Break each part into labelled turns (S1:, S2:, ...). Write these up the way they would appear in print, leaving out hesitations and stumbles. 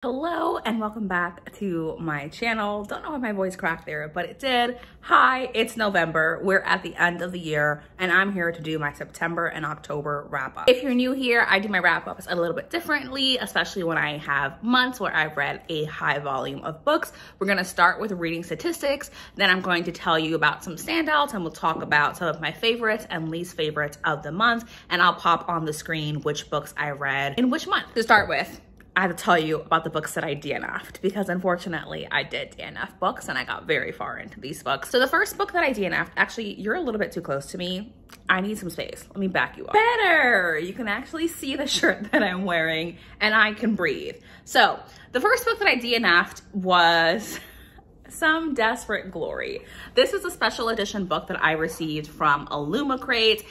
S1: Hello and welcome back to my channel. Don't know if my voice cracked there, but it did. Hi, it's November. We're at the end of the year and I'm here to do my September and October wrap up. If you're new here, I do my wrap ups a little bit differently, especially when I have months where I've read a high volume of books. We're gonna start with reading statistics. Then I'm going to tell you about some standouts and we'll talk about some of my favorites and least favorites of the month. And I'll pop on the screen which books I read in which month. To start with, I have to tell you about the books that I DNF'd because unfortunately I did DNF books and I got very far into these books. So the first book that I DNF'd, actually, you're a little bit too close to me. I need some space. Let me back you up. Better! You can actually see the shirt that I'm wearing and I can breathe. So the first book that I DNF'd was Some Desperate Glory. This is a special edition book that I received from Illumicrate.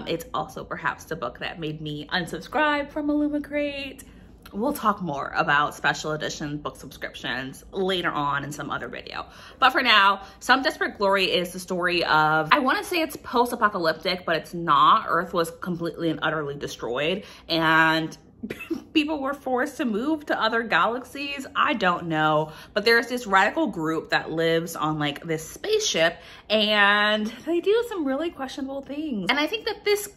S1: It's also perhaps the book that made me unsubscribe from Illumicrate. We'll talk more about special edition book subscriptions later on in some other video. But for now, Some Desperate Glory is the story of, I want to say it's post-apocalyptic, but it's not. Earth was completely and utterly destroyed and people were forced to move to other galaxies. I don't know, but there's this radical group that lives on like this spaceship and they do some really questionable things. And I think that this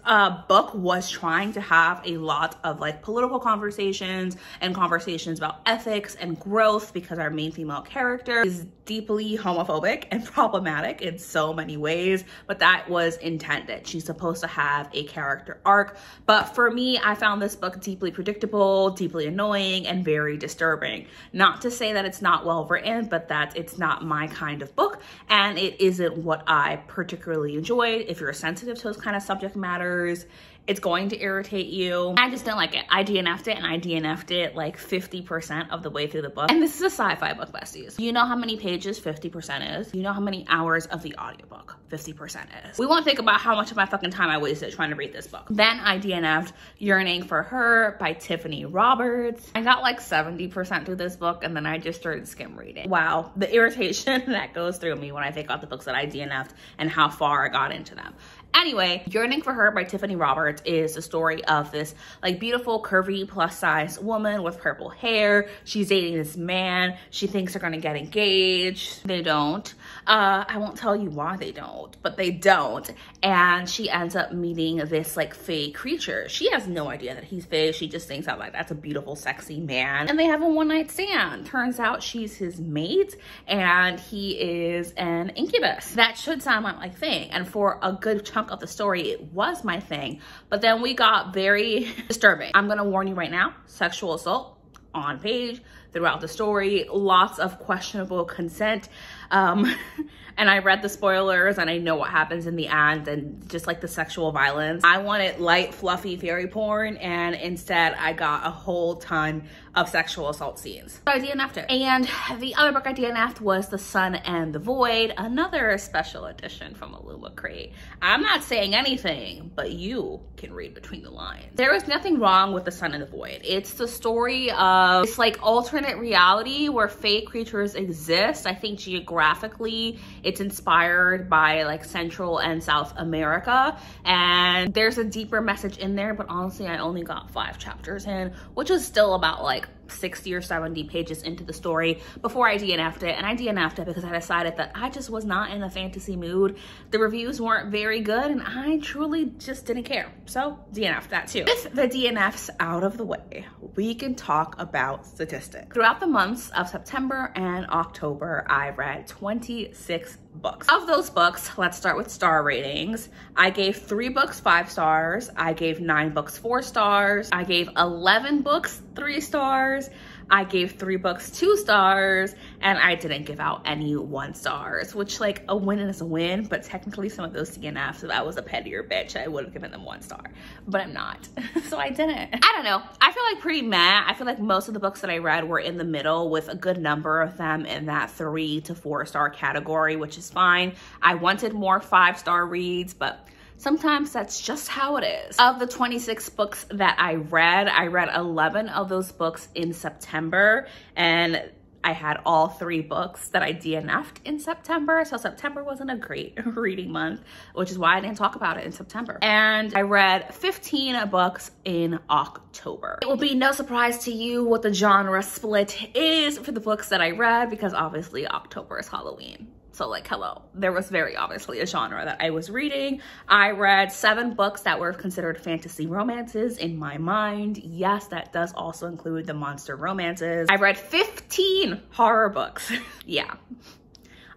S1: book was trying to have a lot of like political conversations and conversations about ethics and growth because our main female character is deeply homophobic and problematic in so many ways, but that was intended. She's supposed to have a character arc. But for me, I found this book deeply predictable, deeply annoying, and very disturbing. Not to say that it's not well written, but that it's not my kind of book, and it isn't what I particularly enjoyed. If you're sensitive to those kind of subject matters, it's going to irritate you. I just didn't like it. I DNF'd it and I DNF'd it like 50% of the way through the book. And this is a sci-fi book, besties. You know how many pages 50% is? You know how many hours of the audiobook 50% is? We won't think about how much of my fucking time I wasted trying to read this book. Then I DNF'd Yearning for Her by Tiffany Roberts. I got like 70% through this book and then I just started skim reading. Wow, the irritation that goes through me when I think about the books that I DNF'd and how far I got into them. Anyway, Yearning for Her by Tiffany Roberts is the story of this like beautiful, curvy, plus size woman with purple hair. She's dating this man. She thinks they're gonna get engaged. They don't. I won't tell you why they don't, but they don't. And she ends up meeting this like fae creature. She has no idea that he's fae. She just thinks that like that's a beautiful, sexy man. And they have a one-night stand. Turns out she's his mate and he is an incubus. That should sound like my thing. And for a good chunk of the story, it was my thing. But then we got very disturbing. I'm gonna warn you right now, sexual assault on page throughout the story, lots of questionable consent. And I read the spoilers and I know what happens in the end and just like the sexual violence. I wanted light, fluffy fairy porn and instead I got a whole ton of sexual assault scenes. So I DNF'd it. And the other book I DNF'd was The Sun and the Void, another special edition from Illumicrate. I'm not saying anything, but you can read between the lines. There is nothing wrong with The Sun and the Void. It's the story of this like alternate reality where fae creatures exist. I think geographically, it's inspired by like Central and South America. And there's a deeper message in there, but honestly, I only got 5 chapters in, which is still about like 60 or 70 pages into the story before I DNF'd it. And I DNF'd it because I decided that I just was not in a fantasy mood. The reviews weren't very good and I truly just didn't care. So DNF'd that too. With the DNFs out of the way, we can talk about statistics. Throughout the months of September and October, I read 26 books. Of those books, let's start with star ratings. I gave 3 books 5 stars. I gave 9 books 4 stars. I gave 11 books 3 stars. I gave 3 books 2 stars, and I didn't give out any 1 stars, which like a win is a win, but technically some of those DNFs, if I was a pettier bitch, I would have given them 1 star, but I'm not, so I didn't. I don't know, I feel like pretty meh. I feel like most of the books that I read were in the middle with a good number of them in that 3 to 4 star category, which is fine. I wanted more 5-star reads, but sometimes that's just how it is. Of the 26 books that I read 11 of those books in September, and I had all 3 books that I DNF'd in September. So September wasn't a great reading month, which is why I didn't talk about it in September. And I read 15 books in October. It will be no surprise to you what the genre split is for the books that I read, because obviously October is Halloween. So like, hello, there was very obviously a genre that I was reading. I read 7 books that were considered fantasy romances in my mind. Yes, that does also include the monster romances. I read 15 horror books. Yeah.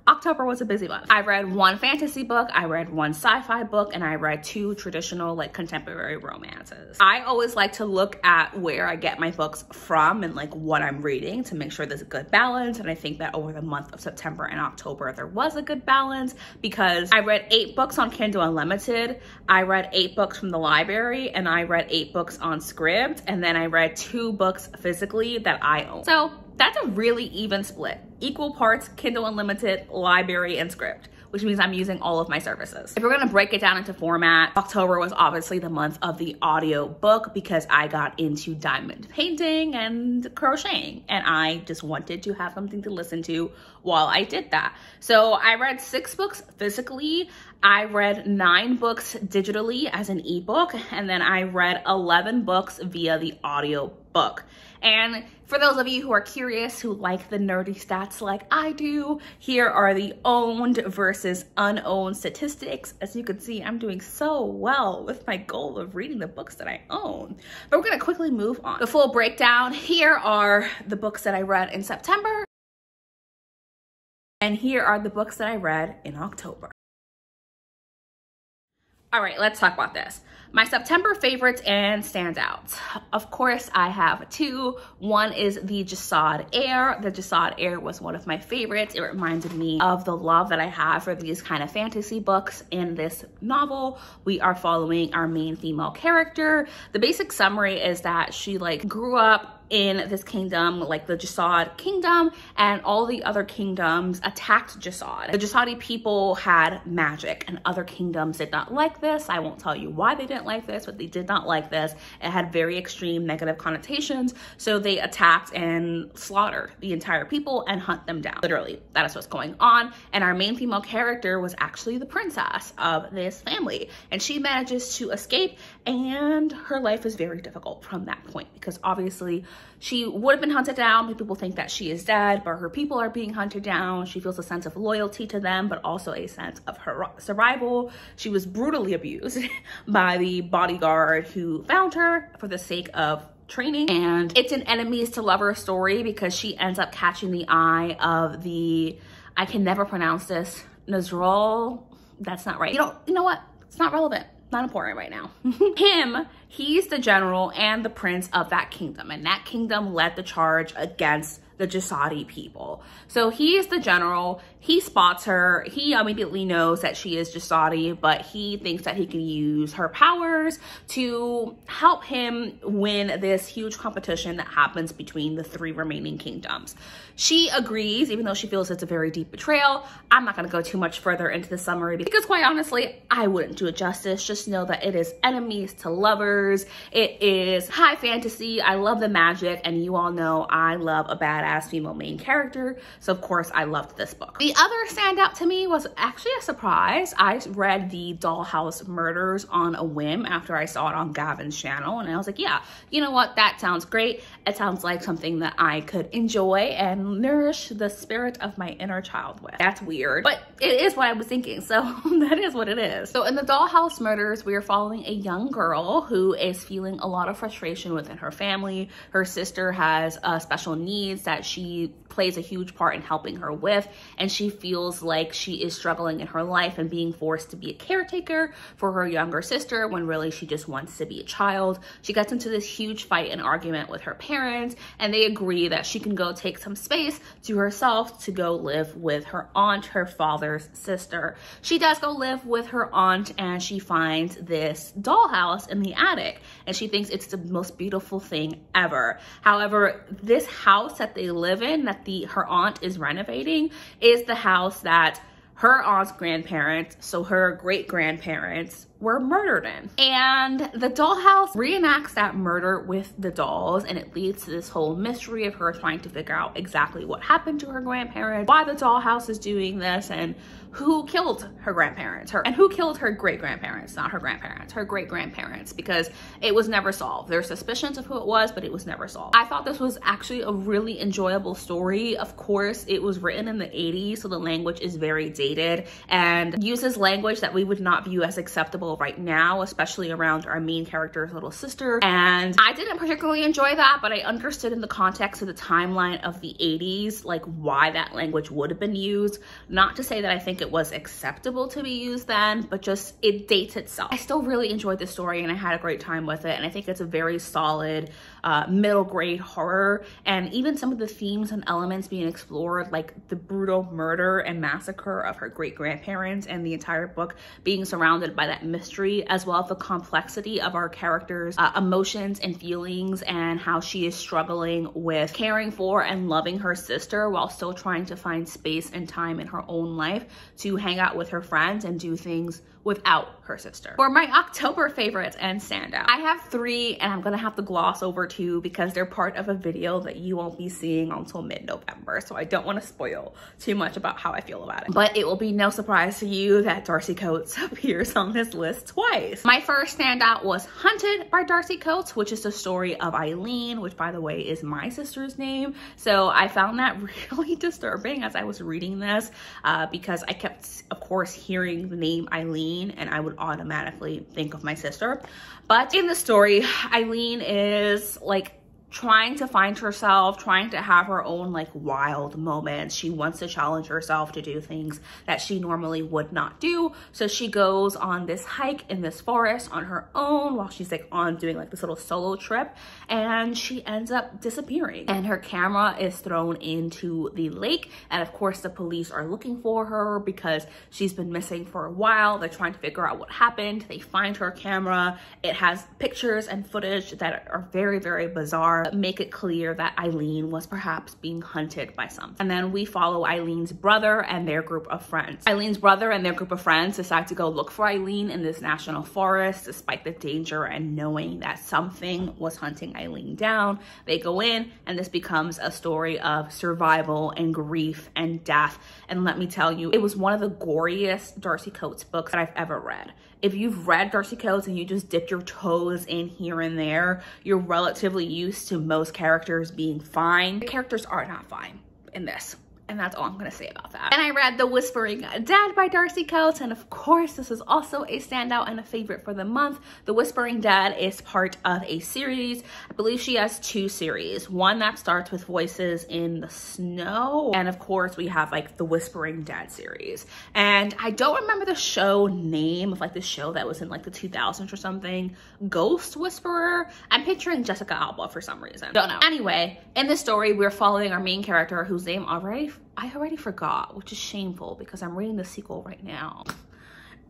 S1: October was a busy month. I read 1 fantasy book, I read 1 sci-fi book, and I read 2 traditional like contemporary romances. I always like to look at where I get my books from and like what I'm reading to make sure there's a good balance. And I think that over the month of September and October, there was a good balance, because I read 8 books on Kindle Unlimited, I read 8 books from the library, and I read 8 books on Scribd, and then I read 2 books physically that I own. So that's a really even split. Equal parts Kindle Unlimited, library, and Scribd, which means I'm using all of my services. If we're gonna break it down into format, October was obviously the month of the audio book, because I got into diamond painting and crocheting, and I just wanted to have something to listen to while I did that. So I read 6 books physically, I read 9 books digitally as an ebook, and then I read 11 books via the audio book. And for those of you who are curious, who like the nerdy stats like I do, here are the owned versus unowned statistics. As you can see, I'm doing so well with my goal of reading the books that I own. But we're gonna quickly move on. The full breakdown, here are the books that I read in September, and here are the books that I read in October. All right, let's talk about this. My September favorites and standouts. Of course, I have 2. One is the Jad Air. The Jad Air was one of my favorites. It reminded me of the love that I have for these kind of fantasy books. In this novel, we are following our main female character. The basic summary is that she like grew up in this kingdom, like the Jad Kingdom, and all the other kingdoms attacked Jad. The Jadi people had magic, and other kingdoms did not like this. I won't tell you why they didn't like this, but they did not like this. It had very extreme negative connotations, so they attacked and slaughtered the entire people and hunt them down. Literally, that is what's going on. And our main female character was actually the princess of this family, and she manages to escape, and her life is very difficult from that point, because obviously she would have been hunted down. People think that she is dead, but her people are being hunted down. She feels a sense of loyalty to them, but also a sense of her survival. She was brutally abused by the bodyguard who found her for the sake of training. And it's an enemies to lovers story, because she ends up catching the eye of the, I can never pronounce this, Nazrul. That's not right. You know what? It's not relevant. Not important right now. He's the general and the prince of that kingdom, and that kingdom led the charge against the Jadi people. So he is the general. He spots her. He immediately knows that she is Jadi, but he thinks that he can use her powers to help him win this huge competition that happens between the 3 remaining kingdoms. She agrees, even though she feels it's a very deep betrayal. I'm not gonna go too much further into the summary, because quite honestly, I wouldn't do it justice. Just know that it is enemies to lovers. It is high fantasy. I love the magic, and you all know I love a badass female main character. So of course I loved this book. The other standout to me was actually a surprise. I read the Dollhouse Murders on a whim after I saw it on Gavin's channel, and I was like, yeah, you know what? That sounds great. It sounds like something that I could enjoy and nourish the spirit of my inner child with. That's weird, but it is what I was thinking, so that is what it is. So in the Dollhouse Murders, we are following a young girl who is feeling a lot of frustration within her family. Her sister has special needs that she plays a huge part in helping her with, and she feels like she is struggling in her life and being forced to be a caretaker for her younger sister when really she just wants to be a child. She gets into this huge fight and argument with her parents, and they agree that she can go take some space to herself to go live with her aunt, her father's sister. She does go live with her aunt, and she finds this dollhouse in the attic, and she thinks it's the most beautiful thing ever. However, this house that they live in, that her aunt is renovating, is the house that her aunt's grandparents, so her great grandparents, were murdered in. And the dollhouse reenacts that murder with the dolls, and it leads to this whole mystery of her trying to figure out exactly what happened to her grandparents, why the dollhouse is doing this, and who killed her grandparents, and who killed her great-grandparents, not her grandparents, her great-grandparents, because it was never solved. There's suspicions of who it was, but it was never solved. I thought this was actually a really enjoyable story. Of course, it was written in the 80s, so the language is very dated and uses language that we would not view as acceptable right now, especially around our main character's little sister. And I didn't particularly enjoy that, but I understood in the context of the timeline of the 80s, like why that language would have been used. Not to say that I think it was acceptable to be used then, but just it dates itself. I still really enjoyed the story and I had a great time with it, and I think it's a very solid middle grade horror. And even some of the themes and elements being explored, like the brutal murder and massacre of her great grandparents, and the entire book being surrounded by that mystery, as well as the complexity of our character's emotions and feelings, and how she is struggling with caring for and loving her sister while still trying to find space and time in her own life to hang out with her friends and do things without her sister. For my October favorites and standout, I have 3, and I'm gonna have to gloss over 2 because they're part of a video that you won't be seeing until mid-November, so I don't want to spoil too much about how I feel about it. But it will be no surprise to you that Darcy Coates appears on this list twice. My first standout was Hunted by Darcy Coates, which is the story of Eileen, which by the way is my sister's name. So I found that really disturbing as I was reading this because I kept, of course, hearing the name Eileen, and I would automatically think of my sister. But in the story, Eileen is like trying to find herself, trying to have her own like wild moments. She wants to challenge herself to do things that she normally would not do. So she goes on this hike in this forest on her own while she's like on doing like this little solo trip, and she ends up disappearing, and her camera is thrown into the lake. And of course the police are looking for her because she's been missing for a while. They're trying to figure out what happened. They find her camera. It has pictures and footage that are very, very bizarre, make it clear that Eileen was perhaps being hunted by something. And then we follow Eileen's brother and their group of friends. Eileen's brother and their group of friends decide to go look for Eileen in this national forest despite the danger, and knowing that something was hunting Eileen down. They go in, and this becomes a story of survival and grief and death. And let me tell you, it was one of the goriest Darcy Coates books that I've ever read. If you've read Darcy Coates and you just dip your toes in here and there, you're relatively used to most characters being fine. The characters are not fine in this. And that's all I'm gonna say about that. And I read The Whispering Dead by Darcy Coates, and of course this is also a standout and a favorite for the month. The Whispering Dead is part of a series. I believe she has 2 series. One that starts with Voices in the Snow, and of course we have like the Whispering Dead series. And I don't remember the show name of like the show that was in like the 2000s or something. Ghost Whisperer? I'm picturing Jessica Alba for some reason. Don't know. Anyway, in this story we're following our main character, whose name I already forgot, which is shameful because I'm reading the sequel right now.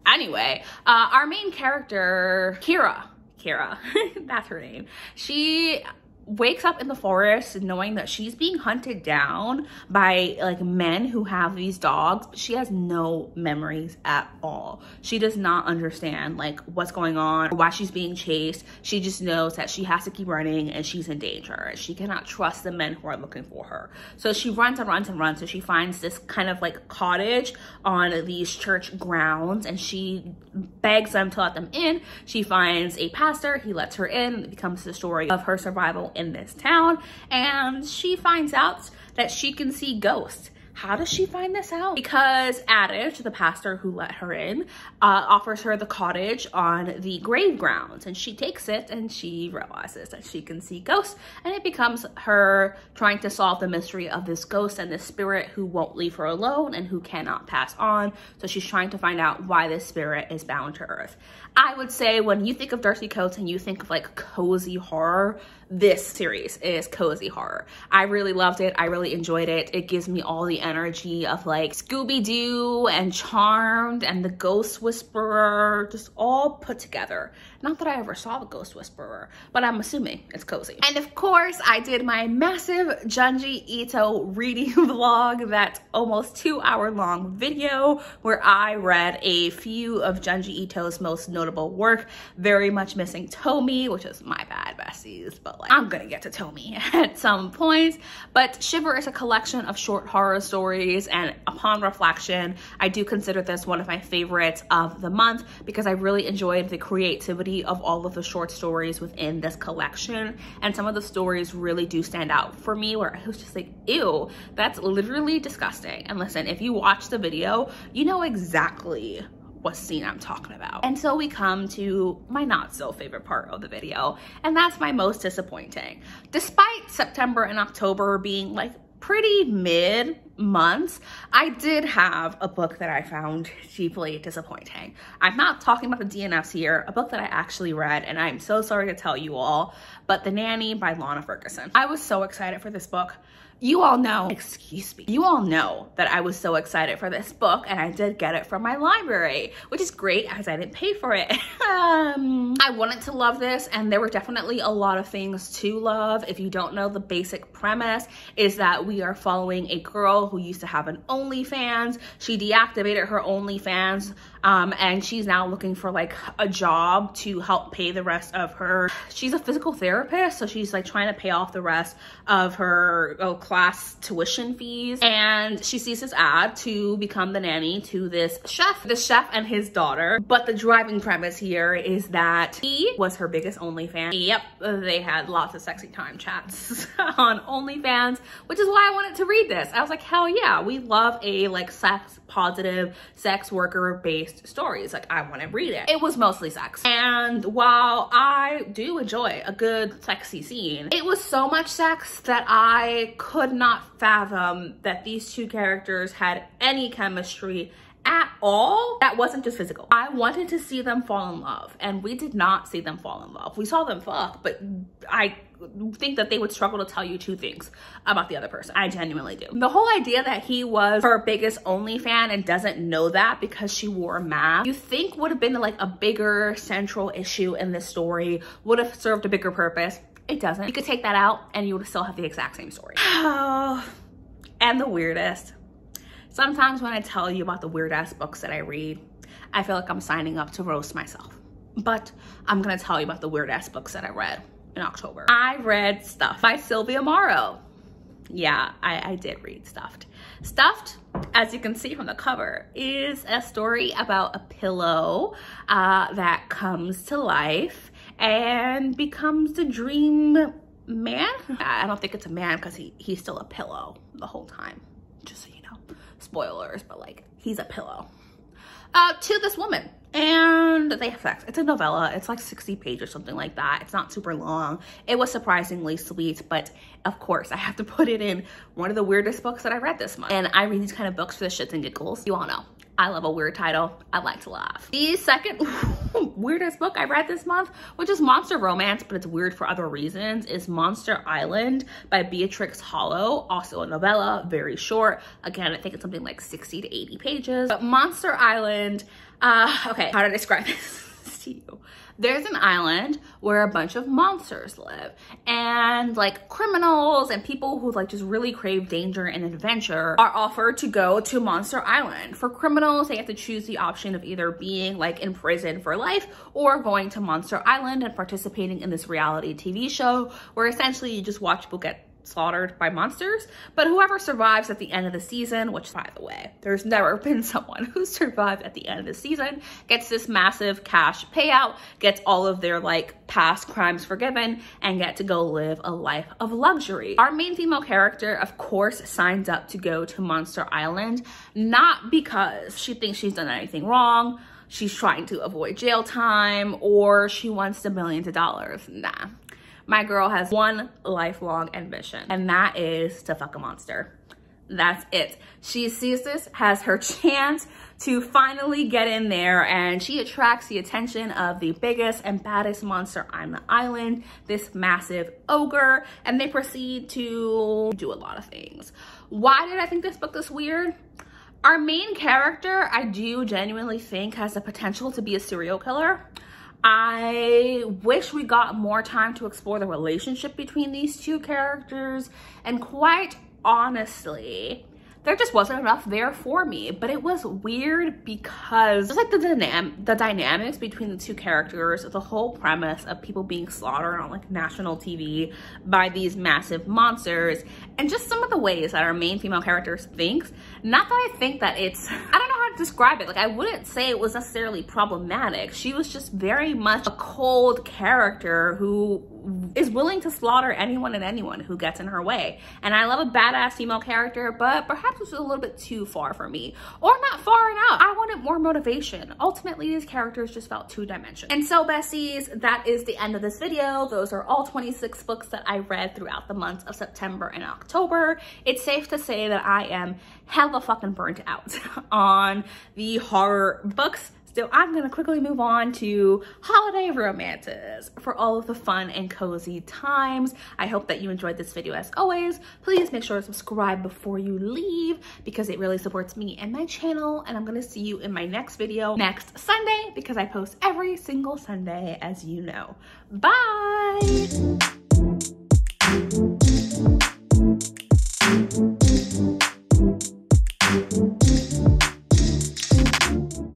S1: Anyway, our main character, Kira, that's her name. She wakes up in the forest knowing that she's being hunted down by like men who have these dogs, but she has no memories at all. She does not understand like what's going on or why she's being chased. She just knows that she has to keep running and she's in danger. She cannot trust the men who are looking for her. So she runs and runs and runs. So she finds this kind of like cottage on these church grounds, and she begs them to let them in. She finds a pastor, he lets her in. It becomes the story of her survival in this town, and she finds out that she can see ghosts. How does she find this out? Because Adage, the pastor who let her in, offers her the cottage on the grave grounds, and she takes it and she realizes that she can see ghosts, and it becomes her trying to solve the mystery of this ghost and this spirit who won't leave her alone and who cannot pass on. So she's trying to find out why this spirit is bound to Earth. I would say when you think of Darcy Coates and you think of like cozy horror, this series is cozy horror. I really loved it. I really enjoyed it. It gives me all the energy of like Scooby-Doo and Charmed and the Ghost Whisperer, just all put together. Not that I ever saw The Ghost Whisperer, but I'm assuming it's cozy. And of course, I did my massive Junji Ito reading vlog, that almost 2-hour long video where I read a few of Junji Ito's most notable work, very much missing Tomi, which is my bad, besties, but like, I'm gonna get to Tomi at some point. But Shiver is a collection of short horror stories, and upon reflection, I do consider this one of my favorites of the month because I really enjoyed the creativity of all of the short stories within this collection, and some of the stories really do stand out for me where I was just like, ew, that's literally disgusting. And listen, if you watch the video, you know exactly what scene I'm talking about. And so we come to my not so favorite part of the video, and that's my most disappointing. Despite September and October being like pretty mid months, I did have a book that I found deeply disappointing. I'm not talking about the DNFs here, a book that I actually read, and I'm so sorry to tell you all, but The Nanny by Lana Ferguson. I was so excited for this book. You all know, excuse me, you all know that I was so excited for this book, and I did get it from my library, which is great as I didn't pay for it. I wanted to love this, and there were definitely a lot of things to love. If you don't know, the basic premise is that we are following a girl who used to have an OnlyFans. She deactivated her OnlyFans, and she's now looking for like a job to help pay the rest of her. She's a physical therapist, so she's like trying to pay off the rest of her class tuition fees, and she sees this ad to become the nanny to this chef and his daughter. But the driving premise here is that he was her biggest OnlyFans. Yep, they had lots of sexy time chats on OnlyFans, which is why I wanted to read this. I was like, hell yeah, we love a like sex positive, sex worker based stories. Like, I want to read it. It was mostly sex, and while I do enjoy a good sexy scene, it was so much sex that I could not fathom that these two characters had any chemistry at all that wasn't just physical. I wanted to see them fall in love, and we did not see them fall in love. We saw them fuck, but I think that they would struggle to tell you two things about the other person. I genuinely do. The whole idea that he was her biggest OnlyFan and doesn't know that because she wore a mask, you think would have been like a bigger central issue in this story, would have served a bigger purpose. It doesn't. You could take that out and you would still have the exact same story. Oh, and the weirdest. Sometimes when I tell you about the weird ass books that I read, I feel like I'm signing up to roast myself. But I'm gonna tell you about the weird ass books that I read in October. I read Stuffed by Sylvia Morrow. Yeah, I did read Stuffed. Stuffed, as you can see from the cover, is a story about a pillow that comes to life and becomes the dream man. I don't think it's a man because he's still a pillow the whole time, just so you know. Spoilers, but like, he's a pillow to this woman, and they have sex. It's a novella. It's like 60 pages, something like that. It's not super long. It was surprisingly sweet, but of course I have to put it in one of the weirdest books that I read this month. And I read these kind of books for the shits and giggles. You all know I love a weird title. I like to laugh. The second weirdest book I read this month, which is monster romance, but it's weird for other reasons, is Monster Island by Beatrix Hollow. Also a novella, very short. Again, I think it's something like 60 to 80 pages. But Monster Island, okay, how to describe this to you? There's an island where a bunch of monsters live, and like criminals and people who like just really crave danger and adventure are offered to go to Monster Island. For criminals, they have to choose the option of either being like in prison for life or going to Monster Island and participating in this reality TV show where essentially you just watch people get slaughtered by monsters. But whoever survives at the end of the season, which by the way, there's never been someone who survived at the end of the season, gets this massive cash payout, gets all of their like past crimes forgiven, and get to go live a life of luxury. Our main female character, of course, signs up to go to Monster Island, not because she thinks she's done anything wrong, she's trying to avoid jail time, or she wants the millions of dollars. Nah. My girl has one lifelong ambition, and that is to fuck a monster. That's it. She sees this as her chance to finally get in there, and she attracts the attention of the biggest and baddest monster on the island, this massive ogre, and they proceed to do a lot of things. Why did I think this book is weird? Our main character, I do genuinely think, has the potential to be a serial killer. I wish we got more time to explore the relationship between these two characters, and quite honestly, there just wasn't enough there for me. But it was weird because just like the dynamics between the two characters, the whole premise of people being slaughtered on like national TV by these massive monsters, and just some of the ways that our main female character thinks. Not that I think that it's, I don't know how to describe it. Like, I wouldn't say it was necessarily problematic. She was just very much a cold character who is willing to slaughter anyone and anyone who gets in her way. And I love a badass female character, but perhaps it was a little bit too far for me, or not far enough. I wanted more motivation. Ultimately, these characters just felt two-dimensional. And so, besties, that is the end of this video. Those are all 26 books that I read throughout the months of September and October. It's safe to say that I am hella fucking burnt out on the horror books. So I'm gonna quickly move on to holiday romances for all of the fun and cozy times. I hope that you enjoyed this video as always. Please make sure to subscribe before you leave because it really supports me and my channel. And I'm gonna see you in my next video next Sunday because I post every single Sunday, as you know. Bye!